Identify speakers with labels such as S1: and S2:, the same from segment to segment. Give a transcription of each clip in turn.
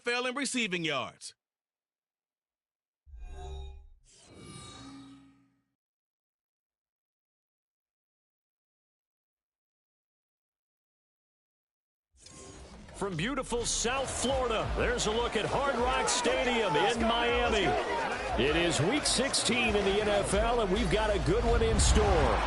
S1: NFL in receiving yards.
S2: From beautiful South Florida, there's a look at Hard Rock Stadium in Miami. It is Week 16 in the NFL, and we've got a good one in store.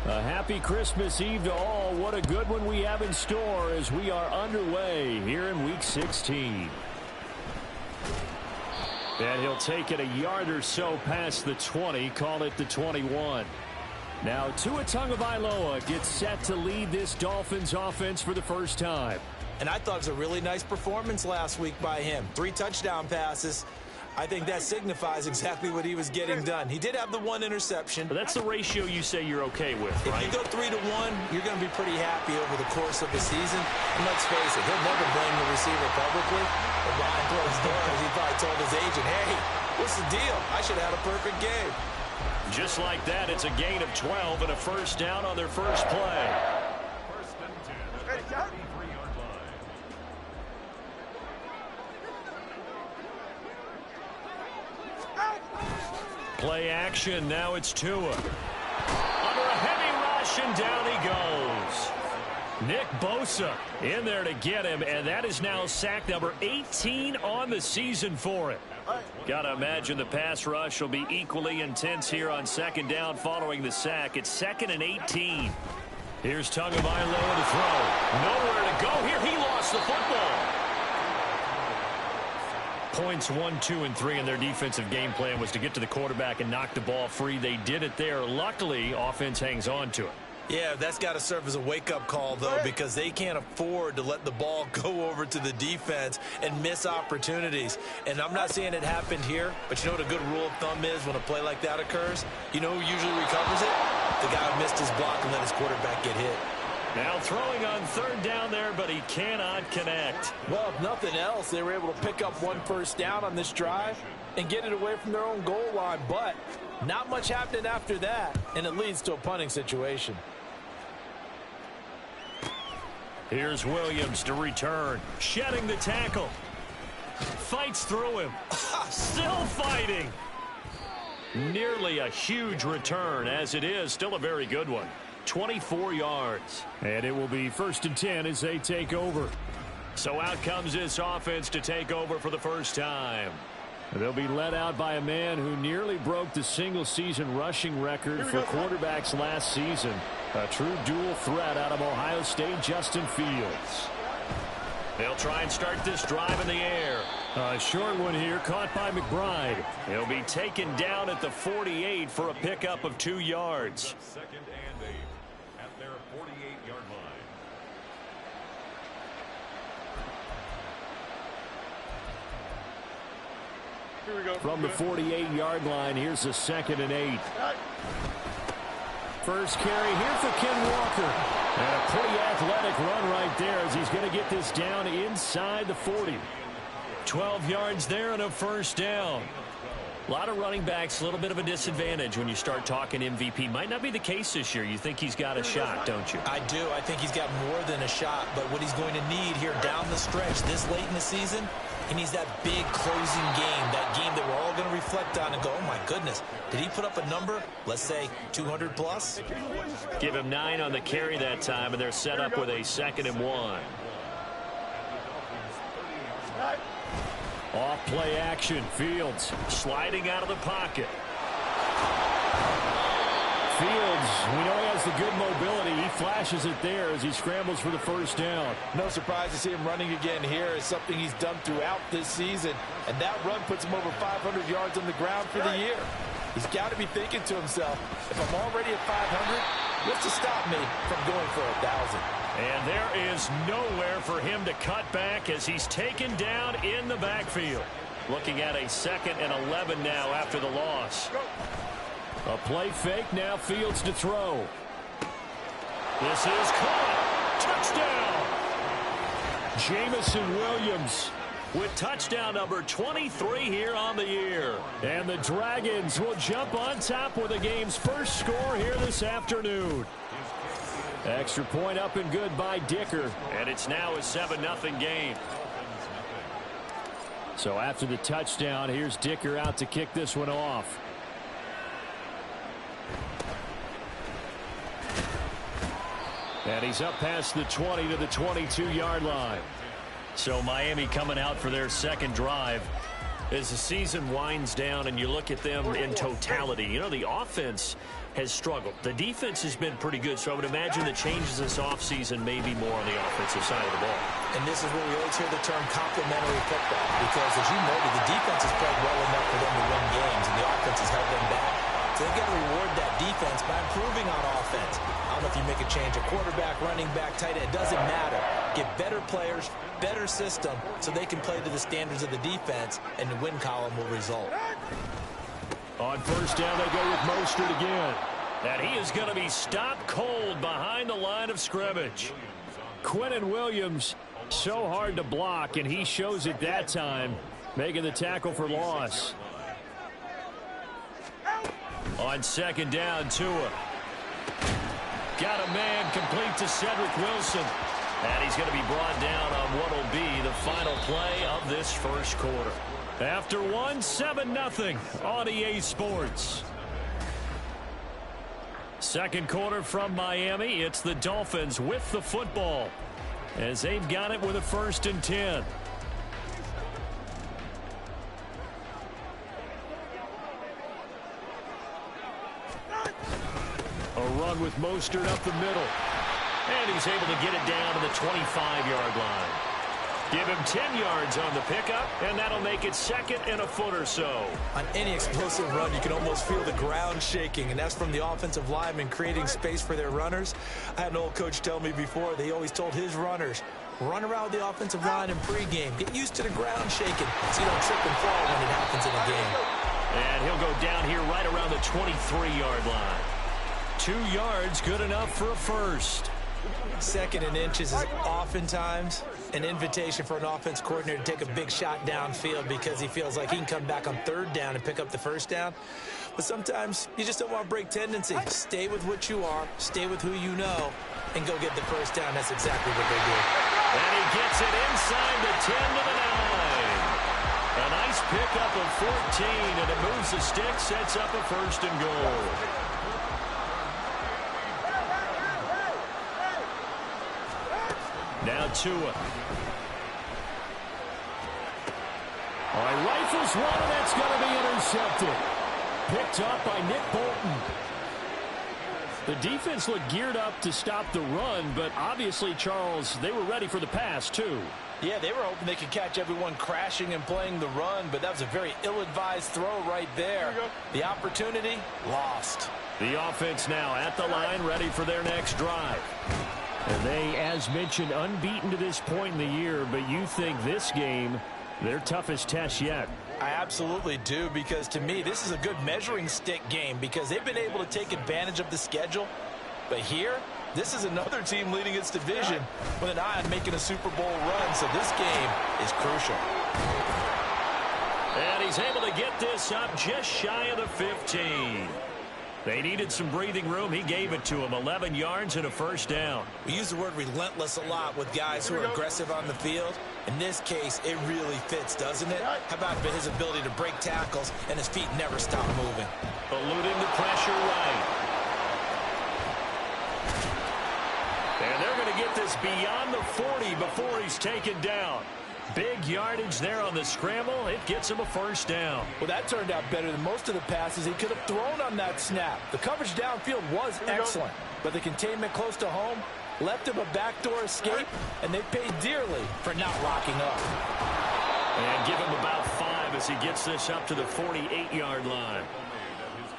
S2: A happy Christmas Eve to all. What a good one we have in store as we are underway here in Week 16. And he'll take it a yard or so past the 20, call it the 21. Now Tua Tagovailoa gets set to lead this Dolphins offense for the first time.
S3: And I thought it was a really nice performance last week by him. 3 touchdown passes. I think that signifies exactly what he was getting done. He did have the 1 interception.
S2: But that's the ratio you say you're okay with, right?
S3: If you go 3 to 1, you're going to be pretty happy over the course of the season. And let's face it, he'll never blame the receiver publicly. But behind closed doors, he probably told his agent, hey, what's the deal? I should have had a perfect game.
S2: Just like that, it's a gain of 12 and a first down on their first play.
S4: First and 10 at the 33-yard line.
S2: Play action, now it's Tua. Under a heavy rush, and down he goes. Nick Bosa in there to get him, and that is now sack number 18 on the season for him. Gotta imagine the pass rush will be equally intense here on second down following the sack. It's 2nd and 18. Here's Tagovailoa to throw. Nowhere to go here. He lost the football. Points 1, 2, and 3 in their defensive game plan was to get to the quarterback and knock the ball free. They did it there. Luckily, offense hangs on to it.
S3: Yeah, that's got to serve as a wake-up call, though, because they can't afford to let the ball go over to the defense and miss opportunities. And I'm not saying it happened here, but you know what a good rule of thumb is when a play like that occurs? You know who usually recovers it? The guy who missed his block and let his quarterback get hit.
S2: Now throwing on 3rd down there, but he cannot connect.
S3: Well, if nothing else, they were able to pick up 1 first down on this drive and get it away from their own goal line. But not much happened after that, and it leads to a punting situation.
S2: Here's Williams to return. Shedding the tackle. Fights through him. Still fighting. Nearly a huge return, as it is. Still a very good one. 24 yards. And it will be 1st and 10 as they take over. So out comes this offense to take over for the first time. They'll be led out by a man who nearly broke the single-season rushing record for quarterbacks last season. A true dual threat out of Ohio State, Justin Fields. They'll try and start this drive in the air. A short one here, caught by McBride. He'll be taken down at the 48 for a pickup of 2 yards.
S4: 2nd and 8 at their 48-yard line.
S5: Here we go.
S2: From the 48-yard line, here's a 2nd and 8. First carry here for Ken Walker. And a pretty athletic run right there as he's going to get this down inside the 40. 12 yards there and a first down. A lot of running backs, a little bit of a disadvantage when you start talking MVP. Might not be the case this year. You think he's got a shot, don't you?
S3: I do. I think he's got more than a shot. But what he's going to need here down the stretch this late in the season, he needs that big closing game, that game that we're all going to reflect on and go, oh, my goodness, did he put up a number, let's say 200 plus?
S2: Give him 9 on the carry that time, and they're set up with a 2nd and 1. Off play action, Fields sliding out of the pocket.
S1: Fields, we know he has the good mobility. He flashes it there as he scrambles for the first down.
S3: No surprise to see him running again here. It's something he's done throughout this season. And that run puts him over 500 yards on the ground for the year. He's got to be thinking to himself, if I'm already at 500, what's to stop me from going for 1,000?
S2: And there is nowhere for him to cut back as he's taken down in the backfield. Looking at a 2nd and 11 now after the loss.
S1: A play fake, now Fields to throw.
S2: This is caught. Touchdown.
S1: Jamison Williams
S2: with touchdown number 23 here on the year.
S1: And the Dragons will jump on top with the game's first score here this afternoon. Extra point up and good by Dicker.
S2: And it's now a 7-0 game.
S1: So after the touchdown, here's Dicker out to kick this one off. And he's up past the 20 to the 22-yard line.
S2: So Miami coming out for their second drive. As the season winds down and you look at them in totality, you know, the offense has struggled. The defense has been pretty good, so I would imagine the changes this offseason may be more on the offensive side of the ball.
S3: And this is where we always hear the term complementary football, because as you noted, the defense has played well enough for them to win games, and the offense has held them back. So they've got to reward that defense by improving on offense. I don't know if you make a change, a quarterback, running back, tight end, it doesn't matter. Get better players, better system, so they can play to the standards of the defense, and the win column will result.
S1: On first down, they go with Mostert again.
S2: And he is going to be stopped cold behind the line of scrimmage.
S1: Quinnen Williams, so hard to block, and he shows it that time, making the tackle for loss.
S2: On second down, Tua. Got a man complete to Cedric Wilson. And he's going to be brought down on what will be the final play of this first quarter.
S1: After one, 7-0 on EA Sports. Second quarter from Miami. It's the Dolphins with the football as they've got it with a 1st and 10. A run with Mostert up the middle.
S2: And he's able to get it down to the 25-yard line. Give him 10 yards on the pickup, and that'll make it 2nd and a foot or so.
S3: On any explosive run, you can almost feel the ground shaking, and that's from the offensive linemen creating space for their runners. I had an old coach tell me before, they always told his runners, run around the offensive line in pregame. Get used to the ground shaking so you don't trip and fall when it happens in a game.
S2: And he'll go down here right around the 23-yard line.
S1: 2 yards, good enough for a first.
S3: 2nd and inches is oftentimes an invitation for an offense coordinator to take a big shot downfield because he feels like he can come back on 3rd down and pick up the first down. But sometimes you just don't want to break tendency. Stay with what you are, stay with who you know, and go get the first down. That's exactly what they do.
S2: And he gets it inside the 10 to the 9. A nice pickup of 14, and it moves the stick, sets up a 1st and goal. Now Tua.
S1: All right, rifles one, and that's going to be intercepted. Picked up by Nick Bolton. The defense looked geared up to stop the run, but obviously, Charles, they were ready for the pass, too.
S3: Yeah, they were hoping they could catch everyone crashing and playing the run, but that was a very ill-advised throw right there. The opportunity, lost.
S1: The offense now at the line, ready for their next drive. And they, as mentioned, unbeaten to this point in the year, but you think this game, their toughest test yet.
S3: I absolutely do, because to me, this is a good measuring stick game because they've been able to take advantage of the schedule. But here, this is another team leading its division with an eye on making a Super Bowl run, so this game is crucial.
S2: And he's able to get this up just shy of the 15. They needed some breathing room. He gave it to him. 11 yards and a first down.
S3: We use the word relentless a lot with guys who are aggressive on the field. In this case, it really fits, doesn't it? How about his ability to break tackles and his feet never stop moving?
S2: Eluding the pressure right. And they're going to get this beyond the 40 before he's taken down. Big yardage there on the scramble. It gets him a first down.
S3: Well, that turned out better than most of the passes he could have thrown on that snap. The coverage downfield was excellent, but the containment close to home left him a backdoor escape, and they paid dearly for not locking up.
S2: And give him about 5 as he gets this up to the 48-yard line.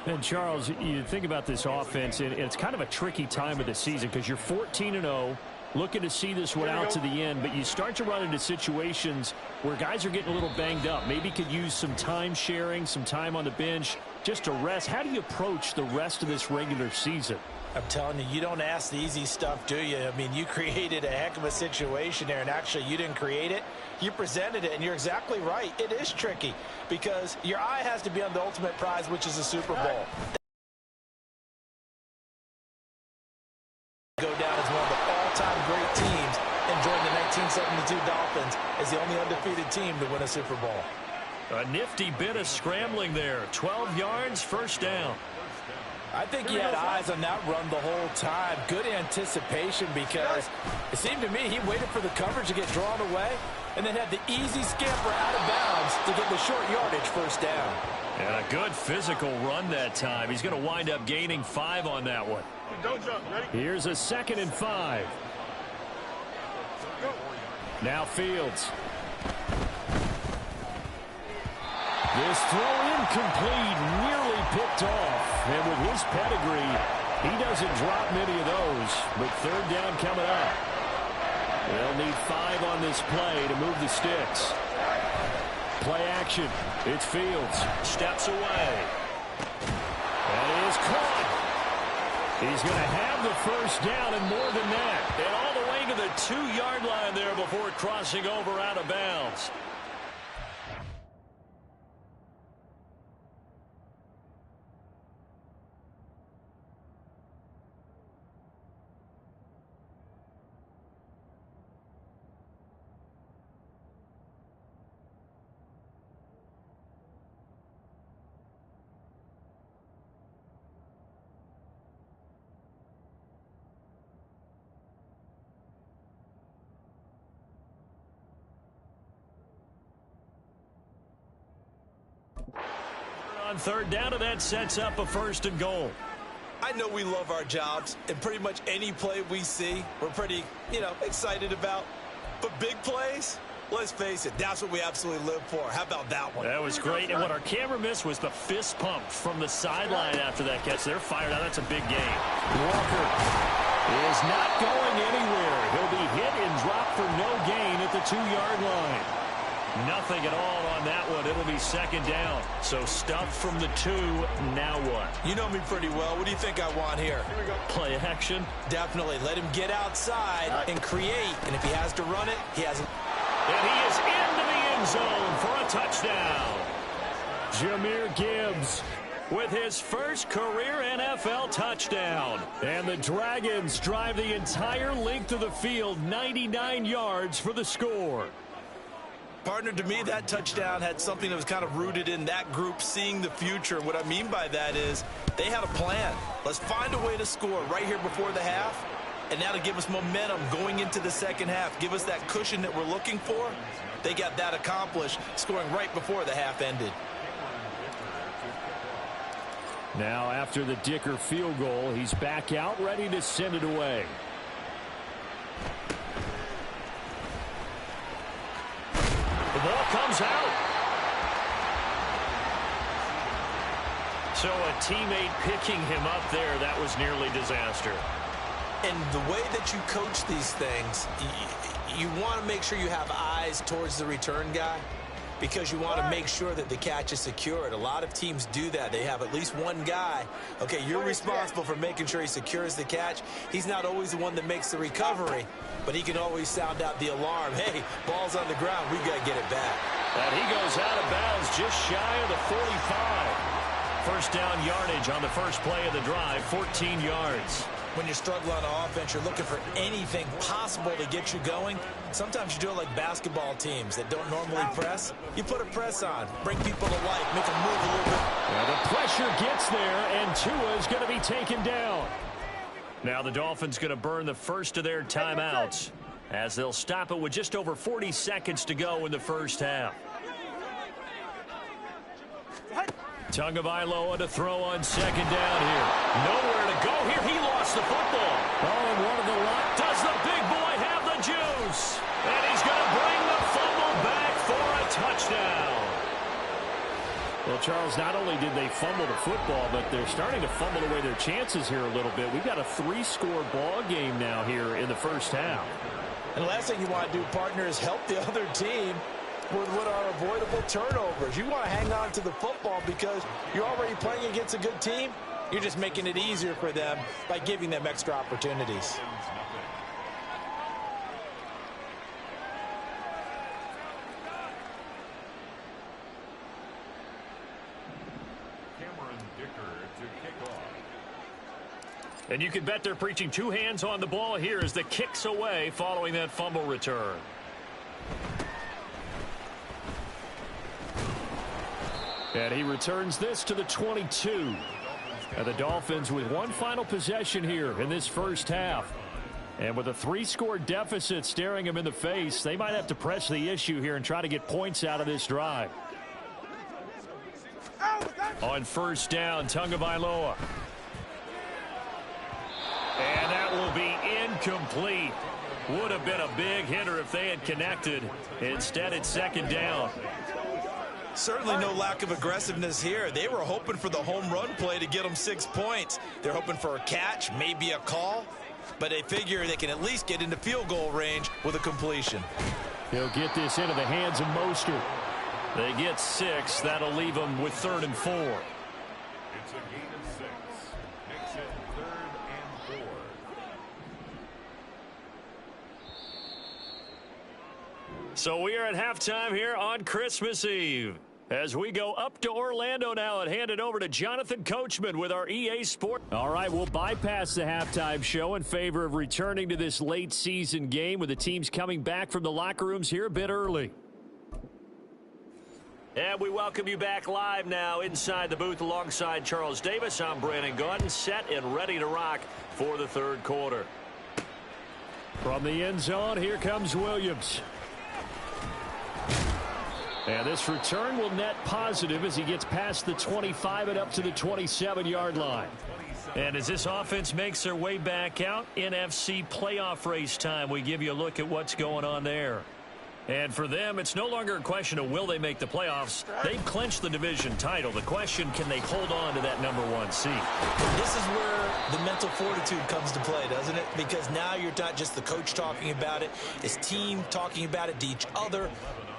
S1: And, Charles, you think about this offense, and it's kind of a tricky time of the season because you're 14-0, looking to see this one out to the end, but you start to run into situations where guys are getting a little banged up. Maybe could use some time sharing, some time on the bench just to rest. How do you approach the rest of this regular season?
S3: I'm telling you, you don't ask the easy stuff, do you? I mean, you created a heck of a situation there, and actually you didn't create it. You presented it, and you're exactly right. It is tricky because your eye has to be on the ultimate prize, which is the Super Bowl. Go down as one of the all-time great teams and join the 1972 Dolphins as the only undefeated team to win a Super Bowl.
S2: A nifty bit of scrambling there. 12 yards, first down.
S3: I think he had eyes on that run the whole time. Good anticipation because it seemed to me he waited for the coverage to get drawn away and then had the easy scamper out of bounds to get the short yardage first down.
S2: And a good physical run that time. He's going to wind up gaining 5 on that one.
S4: Don't jump. Ready?
S1: Here's a 2nd and 5. Now Fields. This throw incomplete, nearly picked off. And with his pedigree, he doesn't drop many of those. But 3rd down coming up. They'll need 5 on this play to move the sticks. Play action. It's Fields.
S2: Steps away.
S1: That is caught. He's going to have the first down and more than that.
S2: And all the way to the 2-yard line there before crossing over out of bounds. On 3rd down, and that sets up a 1st and goal.
S3: I know we love our jobs, and pretty much any play we see, we're pretty, excited about. But big plays, let's face it, that's what we absolutely live for. How about that one?
S2: That was great, and what our camera missed was the fist pump from the sideline after that catch. They're fired out. That's a big gain.
S1: Walker is not going anywhere. He'll be hit and dropped for no gain at the 2-yard line.
S2: Nothing at all on that one. It'll be 2nd down. So stuff from the 2. Now what?
S3: You know me pretty well. What do you think I want here?
S2: Play action.
S3: Definitely. Let him get outside and create. And if he has to run it, he has it.
S2: And he is into the end zone for a touchdown.
S1: Jahmyr Gibbs
S2: with his first career NFL touchdown.
S1: And the Dragons drive the entire length of the field, 99 yards for the score.
S3: Partner, to me, that touchdown had something that was kind of rooted in that group seeing the future. What I mean by that is they had a plan. Let's find a way to score right here before the half, and that'll give us momentum going into the 2nd half. Give us that cushion that we're looking for. They got that accomplished, scoring right before the half ended.
S1: Now, after the Dicker field goal, he's back out, ready to send it away.
S2: The ball comes out. So a teammate picking him up there, that was nearly disaster.
S3: And the way that you coach these things, you want to make sure you have eyes towards the return guy because you want to make sure that the catch is secured. A lot of teams do that. They have at least one guy. Okay, you're responsible for making sure he secures the catch. He's not always the one that makes the recovery, but he can always sound out the alarm. Hey, ball's on the ground. We got to get it back.
S2: And he goes out of bounds just shy of the 45. First down yardage on the first play of the drive, 14 yards.
S3: When you're struggling on offense, you're looking for anything possible to get you going. Sometimes you do it like basketball teams that don't normally press. You put a press on, bring people to life, make them move a little bit.
S1: Now the pressure gets there, and Tua is going to be taken down.
S2: Now the Dolphins going to burn the first of their timeouts. as they'll stop it with just over 40 seconds to go in the first half. Tagovailoa to throw on second down here. Nowhere to go here. He lost the football.
S1: Oh, and one of the line.
S2: Does the big boy have the juice? And he's going to bring the fumble back for a touchdown.
S1: Well, Charles, not only did they fumble the football, but they're starting to fumble away their chances here a little bit. We've got a 3-score ball game now here in the first half.
S3: And the last thing you want to do, partner, is help the other team with what are avoidable turnovers. You want to hang on to the football because you're already playing against a good team. You're just making it easier for them by giving them extra opportunities.
S2: And you can bet they're preaching 2 hands on the ball here as the kick's away following that fumble return.
S1: And he returns this to the 22. And the Dolphins with one final possession here in this first half. And with a 3-score deficit staring them in the face, they might have to press the issue here and try to get points out of this drive.
S2: On first down, Tagovailoa. And that will be incomplete. Would have been a big hitter if they had connected. Instead, it's second down.
S3: Certainly no lack of aggressiveness here. They were hoping for the home run play to get them 6 points. They're hoping for a catch, maybe a call, but they figure they can at least get into field goal range with a completion.
S1: He'll get this into the hands of Mostert.
S2: They get 6. That'll leave them with 3rd and 4.
S4: It's a gain of 6. Makes it 3rd and 4.
S2: So we are at halftime here on Christmas Eve. As we go up to Orlando now and hand it over to Jonathan Coachman with our EA Sport.
S1: All right, we'll bypass the halftime show in favor of returning to this late season game with the teams coming back from the locker rooms here a bit early.
S2: And we welcome you back live now inside the booth alongside Charles Davis. I'm Brandon Gaudin, set and ready to rock for the third quarter.
S1: From the end zone, here comes Williams. And this return will net positive as he gets past the 25 and up to the 27-yard line.
S2: And as this offense makes their way back out, NFC playoff race time, we give you a look at what's going on there. And for them, it's no longer a question of will they make the playoffs. They've clinched the division title. The question, can they hold on to that #1 seed?
S3: This is where the mental fortitude comes to play, doesn't it? Because now you're not just the coach talking about it, it's team talking about it to each other,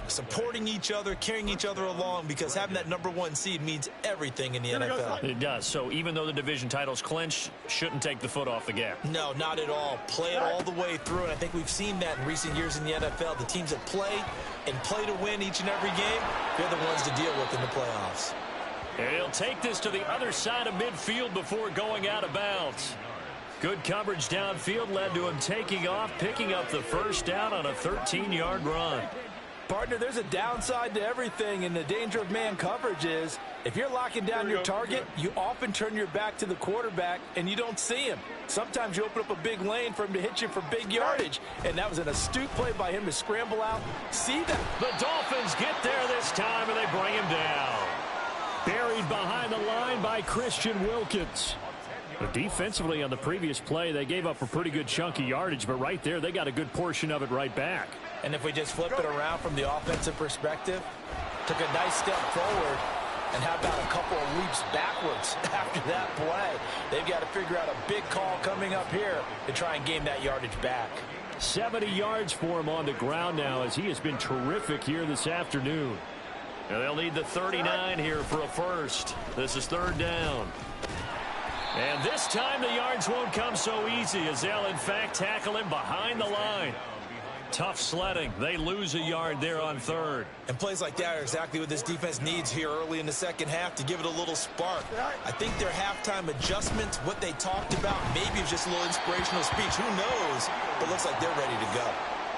S3: supporting each other, carrying each other along, because having that #1 seed means everything in the NFL.
S2: It does. So even though the division title's clinched, shouldn't take the foot off the gas.
S3: No, not at all. Play it all the way through, and I think we've seen that in recent years in the NFL. The teams that play and play to win each and every game, they're the ones to deal with in the playoffs.
S2: And he'll take this to the other side of midfield before going out of bounds. Good coverage downfield led to him taking off, picking up the first down on a 13-yard run.
S3: Partner, there's a downside to everything, and the danger of man coverage is if you're locking down your target, you often turn your back to the quarterback and you don't see him. Sometimes you open up a big lane for him to hit you for big yardage, and that was an astute play by him to scramble out. See that?
S2: The Dolphins get there this time, and they bring him down.
S1: Buried behind the line by Christian Wilkins. But defensively on the previous play, they gave up a pretty good chunk of yardage, but right there, they got a good portion of it right back.
S3: And if we just flip it around from the offensive perspective, took a nice step forward, and how about a couple of leaps backwards after that play? They've got to figure out a big call coming up here to try and gain that yardage back.
S1: 70 yards for him on the ground now as he has been terrific here this afternoon.
S2: And they'll need the 39 here for a first. This is 3rd down. And this time the yards won't come so easy as they'll in fact tackle him behind the line. Tough sledding. They lose a yard there on 3rd.
S3: And plays like that are exactly what this defense needs here early in the second half to give it a little spark. I think their halftime adjustments, what they talked about, maybe it's just a little inspirational speech. Who knows? But it looks like they're ready to go.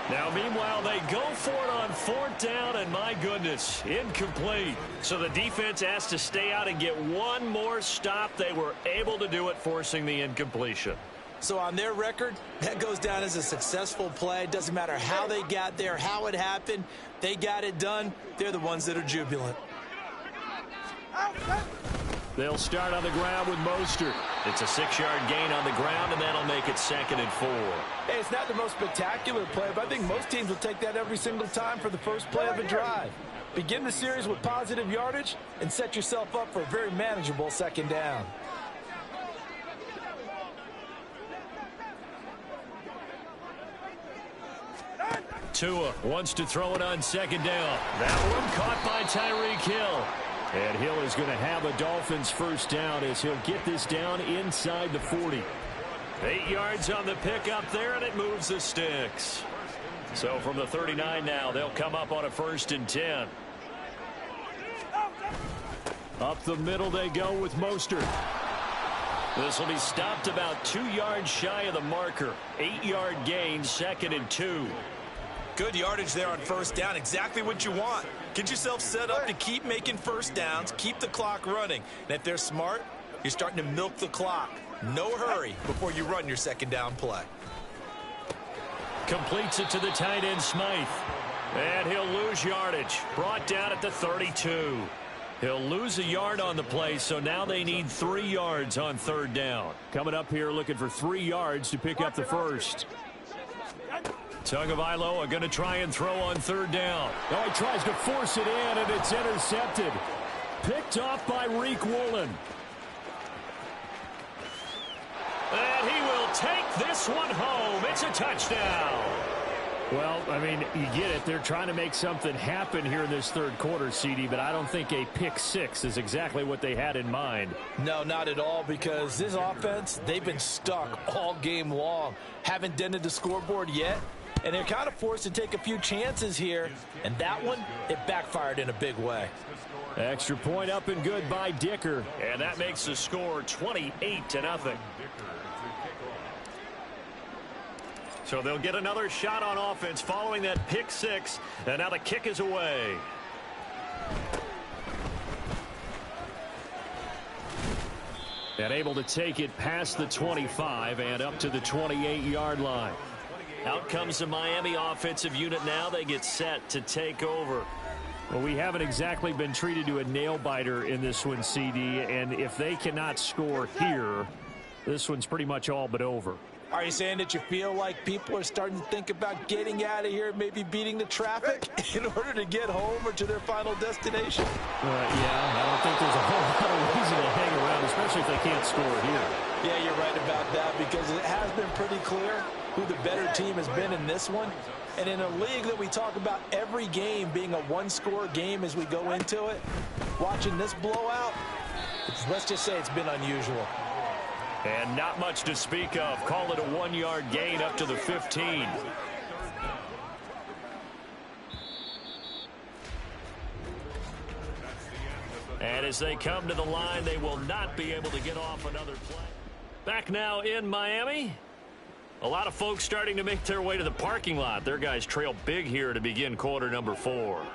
S2: Now, meanwhile, they go for it on 4th down, and my goodness, incomplete. So the defense has to stay out and get one more stop. They were able to do it, forcing the incompletion.
S3: So on their record, that goes down as a successful play. It doesn't matter how they got there, how it happened. They got it done. They're the ones that are jubilant.
S1: They'll start on the ground with Mostert.
S2: It's a 6-yard gain on the ground, and that'll make it 2nd and 4.
S5: Hey, it's not the most spectacular play, but I think most teams will take that every single time for the first play of a drive. Begin the series with positive yardage and set yourself up for a very manageable 2nd down.
S1: Tua wants to throw it on 2nd down. That one caught by Tyreek Hill. And Hill is going to have a Dolphins first down as he'll get this down inside the 40.
S2: 8 yards on the pickup there, and it moves the sticks. So from the 39 now, they'll come up on a 1st and 10.
S1: Up the middle they go with Mostert.
S2: This will be stopped about 2 yards shy of the marker. 8-yard gain, 2nd and 2.
S3: Good yardage there on 1st down. Exactly what you want. Get yourself set up to keep making 1st downs, keep the clock running. And if they're smart, you're starting to milk the clock. No hurry before you run your 2nd down play.
S2: Completes it to the tight end, Smythe. And he'll lose yardage. Brought down at the 32. He'll lose a yard on the play, so now they need 3 yards on 3rd down.
S1: Coming up here looking for 3 yards to pick up the first.
S2: Tagovailoa going to try and throw on 3rd down.
S1: Oh, he tries to force it in, and it's intercepted. Picked off by Reek Woolen.
S2: And he will take this one home. It's a touchdown.
S1: Well, I mean, you get it. They're trying to make something happen here in this 3rd quarter, CD, but I don't think a pick 6 is exactly what they had in mind.
S5: No, not at all, because this offense, they've been stuck all game long. Haven't dented the scoreboard yet, and they're kind of forced to take a few chances here, and that one, it backfired in a big way.
S1: Extra point up and good by Dicker.
S2: And that makes the score 28-0. So they'll get another shot on offense following that pick 6. And now the kick is away.
S1: And able to take it past the 25 and up to the 28-yard line.
S2: Out comes the Miami offensive unit now. They get set to take over.
S1: Well, we haven't exactly been treated to a nail-biter in this one, CD. And if they cannot score here, this one's pretty much all but over.
S5: Are you saying that you feel like people are starting to think about getting out of here, maybe beating the traffic in order to get home or to their final destination?
S1: Yeah, I don't think there's a whole lot of reason to hang around, especially if they can't score here.
S5: Yeah, you're right about that, because it has been pretty clear who the better team has been in this one. And in a league that we talk about every game being a one-score game as we go into it, watching this blowout, let's just say it's been unusual.
S2: And not much to speak of. Call it a 1-yard gain up to the 15. And as they come to the line, they will not be able to get off another play. Back now in Miami. A lot of folks starting to make their way to the parking lot. Their guys trail big here to begin quarter number 4.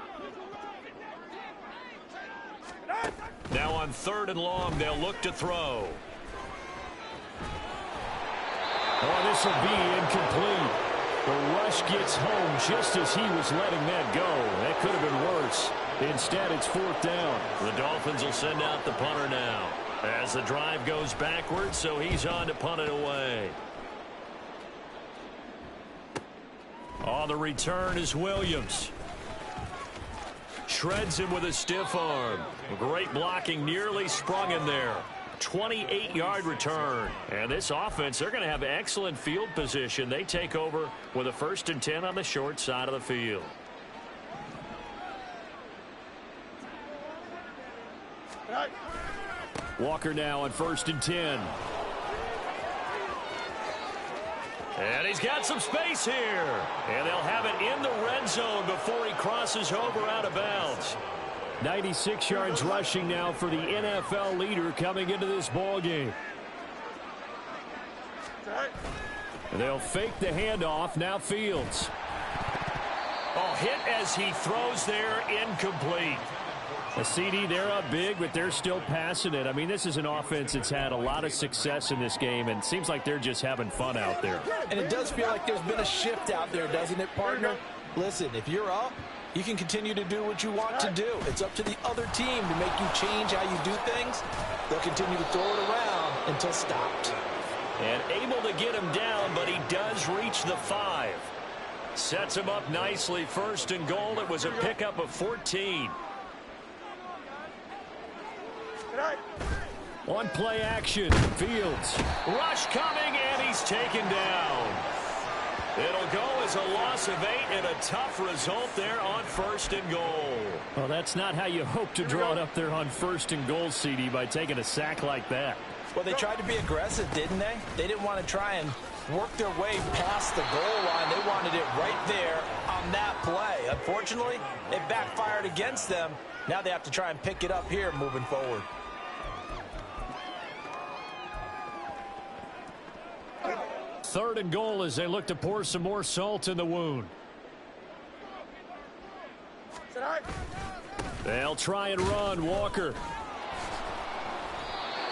S2: Now on 3rd and long, they'll look to throw.
S1: Oh, this will be incomplete. The rush gets home just as he was letting that go. That could have been worse. Instead, it's 4th down.
S2: The Dolphins will send out the punter now. As the drive goes backwards, so he's on to punt it away. On the return is Williams. Shreds him with a stiff arm. Great blocking, nearly sprung him there. 28-yard return. And this offense, they're going to have excellent field position. They take over with a 1st and 10 on the short side of the field.
S1: Walker now on 1st and 10.
S2: And he's got some space here. And they'll have it in the red zone before he crosses over out of bounds.
S1: 96 yards rushing now for the NFL leader coming into this ball game. They'll fake the handoff. Now Fields.
S2: Oh, hit as he throws there, incomplete.
S1: A CD, they're up big, but they're still passing it. I mean, this is an offense that's had a lot of success in this game, and it seems like they're just having fun out there.
S5: And it does feel like there's been a shift out there, doesn't it, partner? Listen, if you're up, you can continue to do what you want to do. It's up to the other team to make you change how you do things. They'll continue to throw it around until stopped.
S2: And able to get him down, but he does reach the 5. Sets him up nicely. First and goal. It was a pickup of 14.
S1: On play action, Fields.
S2: Rush coming, and he's taken down. It'll go as a loss of 8 and a tough result there on first and goal.
S1: Well, that's not how you hope to draw it up there on first and goal, CD, by taking a sack like that.
S5: Well, they tried to be aggressive, didn't they? They didn't want to try and work their way past the goal line. They wanted it right there on that play. Unfortunately, it backfired against them. Now they have to try and pick it up here moving forward.
S1: Third and goal as they look to pour some more salt in the wound. They'll try and run. Walker.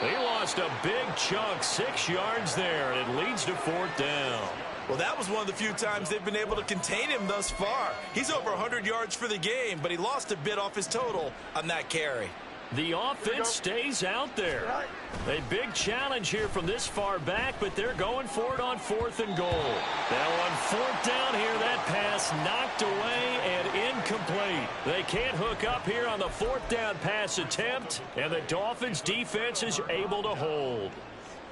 S2: He lost a big chunk, 6 yards there, and it leads to 4th down.
S3: Well, that was one of the few times they've been able to contain him thus far. He's over 100 yards for the game, but he lost a bit off his total on that carry.
S2: The offense stays out there. A big challenge here from this far back, but they're going for it on 4th and goal. Now on 4th down here, that pass knocked away and incomplete. They can't hook up here on the 4th down pass attempt, and the Dolphins defense is able to hold.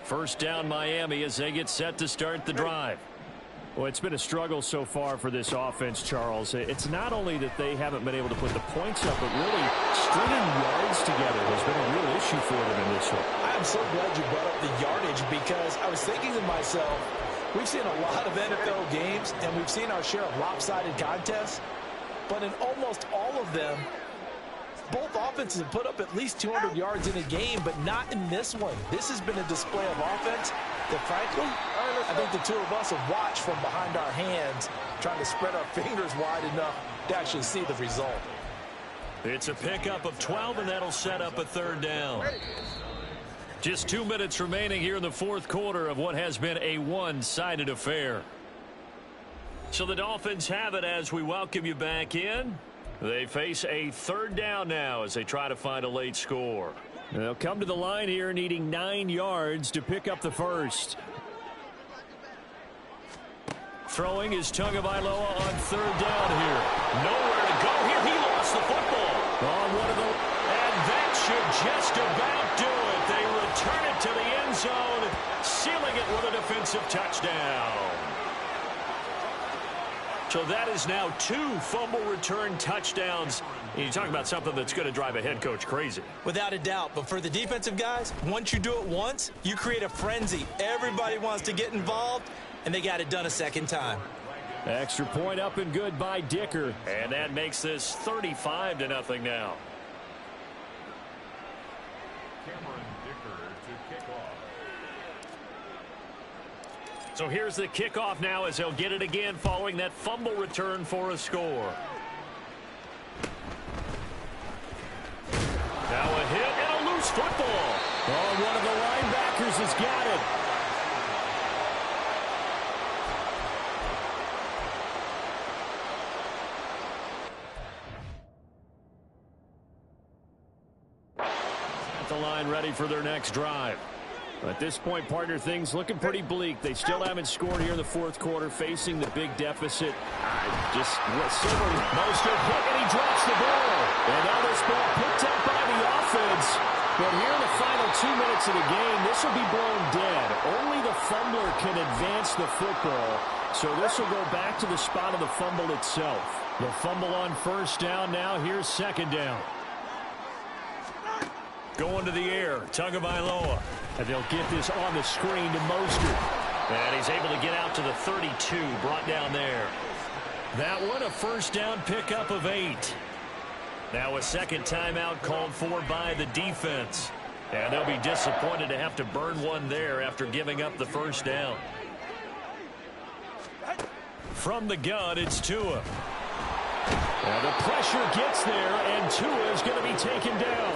S2: First down Miami as they get set to start the drive.
S1: Well, it's been a struggle so far for this offense, Charles. It's not only that they haven't been able to put the points up, but really stringing yards together has been a real issue for them in this one.
S5: I'm so glad you brought up the yardage because I was thinking to myself, we've seen a lot of NFL games and we've seen our share of lopsided contests, but in almost all of them, both offenses have put up at least 200 yards in a game, but not in this one. This has been a display of offense that, frankly, I think the two of us have watched from behind our hands, trying to spread our fingers wide enough to actually see the result.
S2: It's a pickup of 12, and that'll set up a 3rd down. Just 2 minutes remaining here in the 4th quarter of what has been a one-sided affair. So the Dolphins have it as we welcome you back in. They face a 3rd down now as they try to find a late score.
S1: They'll come to the line here needing 9 yards to pick up the first.
S2: Throwing is Tagovailoa on 3rd down here. Nowhere to go here. He lost the football. And that should just about do it. They return it to the end zone, sealing it with a defensive touchdown. So that is now 2 fumble return touchdowns. And you talk about something that's going to drive a head coach crazy.
S5: Without a doubt. But for the defensive guys, once you do it once, you create a frenzy. Everybody wants to get involved, and they got it done a second time.
S1: Extra point up and good by Dicker.
S2: And that makes this 35-0 now. So here's the kickoff now as they'll get it again following that fumble return for a score. Now a hit and a loose football.
S1: Oh, one of the linebackers has got it.
S2: At the line ready for their next drive.
S1: At this point, partner, things looking pretty bleak. They still haven't scored here in the 4th quarter, facing the big deficit.
S2: Mostert hit, and he drops the ball.
S1: And now this ball picked up by the offense. But here in the final 2 minutes of the game, this will be blown dead. Only the fumbler can advance the football. So this will go back to the spot of the fumble itself. The fumble on 1st down now. Here's 2nd down.
S2: Going to the air, Tagovailoa.
S1: And they'll get this on the screen to Mostert.
S2: And he's able to get out to the 32, brought down there. That one a 1st down pickup of 8. Now a 2nd timeout called for by the defense. And they'll be disappointed to have to burn one there after giving up the 1st down. From the gun, it's Tua.
S1: Now the pressure gets there, and Tua is going to be taken down.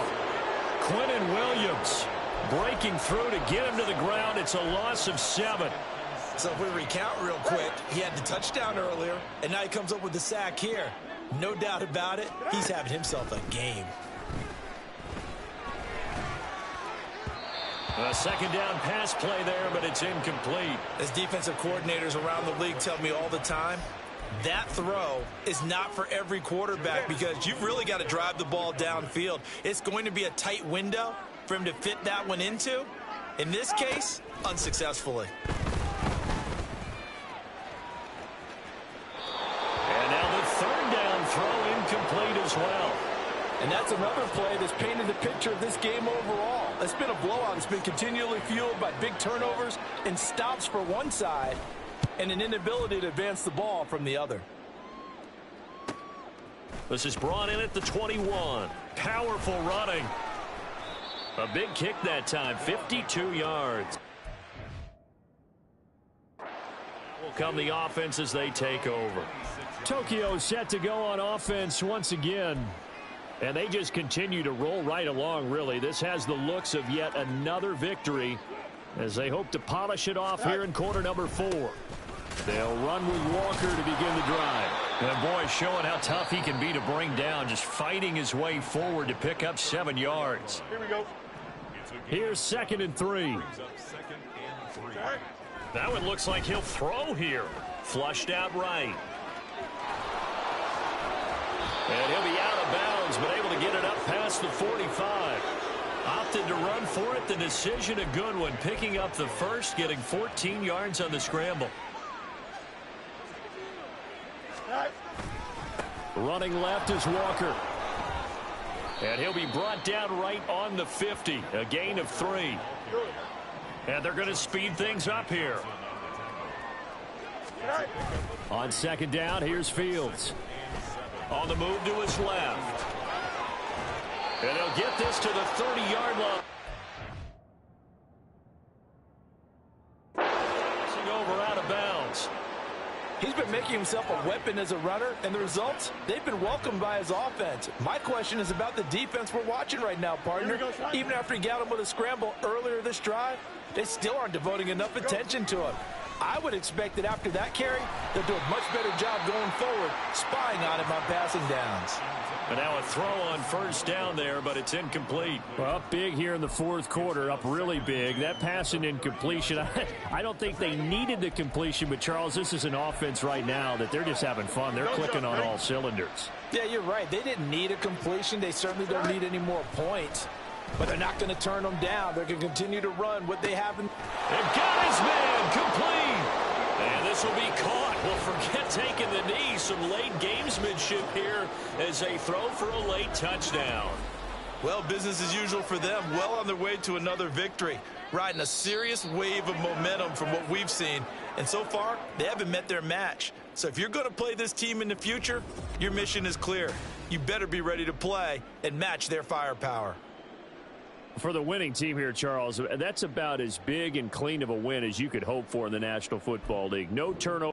S2: Quinnen Williams breaking through to get him to the ground. It's a loss of 7.
S3: So if we recount real quick, he had the touchdown earlier, and now he comes up with the sack here. No doubt about it, he's having himself a game.
S2: A second down pass play there, but it's incomplete.
S3: As defensive coordinators around the league tell me all the time, that throw is not for every quarterback because you've really got to drive the ball downfield. It's going to be a tight window for him to fit that one into. In this case, unsuccessfully.
S2: And now the third down throw incomplete as well.
S5: And that's another play that's painted the picture of this game overall. It's been a blowout. It's been continually fueled by big turnovers and stops for one side and an inability to advance the ball from the other.
S2: This is brought in at the 21. Powerful running. A big kick that time, 52 yards. Will come the offense as they take over.
S1: Tokyo set to go on offense once again. And they just continue to roll right along, really. This has the looks of yet another victory as they hope to polish it off here in quarter number 4. They'll run with Walker to begin the drive.
S2: And boy, showing how tough he can be to bring down, just fighting his way forward to pick up 7 yards.
S4: Here we go.
S1: Here's 2nd and 3.
S2: That one looks like he'll throw here. Flushed out right. And he'll be out of bounds, but able to get it up past the 45. Opted to run for it. The decision a good one. Picking up the first, getting 14 yards on the scramble.
S1: Running left is Walker. And he'll be brought down right on the 50. A gain of 3.
S2: And they're going to speed things up here.
S1: On 2nd down, here's Fields.
S2: On the move to his left. And he'll get this to the 30-yard line. Passing over out of bounds.
S5: He's been making himself a weapon as a runner, and the results, they've been welcomed by his offense. My question is about the defense we're watching right now, partner. Even after he got him with a scramble earlier this drive, they still aren't devoting enough attention to him. I would expect that after that carry, they'll do a much better job going forward, spying on him on passing downs.
S2: And now a throw on 1st down there, but it's incomplete.
S1: Well, up big here in the 4th quarter, up really big. That passing incompletion, I don't think they needed the completion, but Charles, this is an offense right now that they're just having fun. They're clicking on all cylinders.
S5: Yeah, you're right. They didn't need a completion. They certainly don't need any more points. But they're not going to turn them down. They're going to continue to run what they have.
S2: They've got his man complete. And this will be caught. Well, forget taking the knee. Some late gamesmanship here as they throw for a late touchdown.
S3: Well, business as usual for them. Well on their way to another victory. Riding a serious wave of momentum from what we've seen. And so far, they haven't met their match. So if you're going to play this team in the future, your mission is clear. You better be ready to play and match their firepower.
S1: For the winning team here, Charles, that's about as big and clean of a win as you could hope for in the National Football League. No turnover.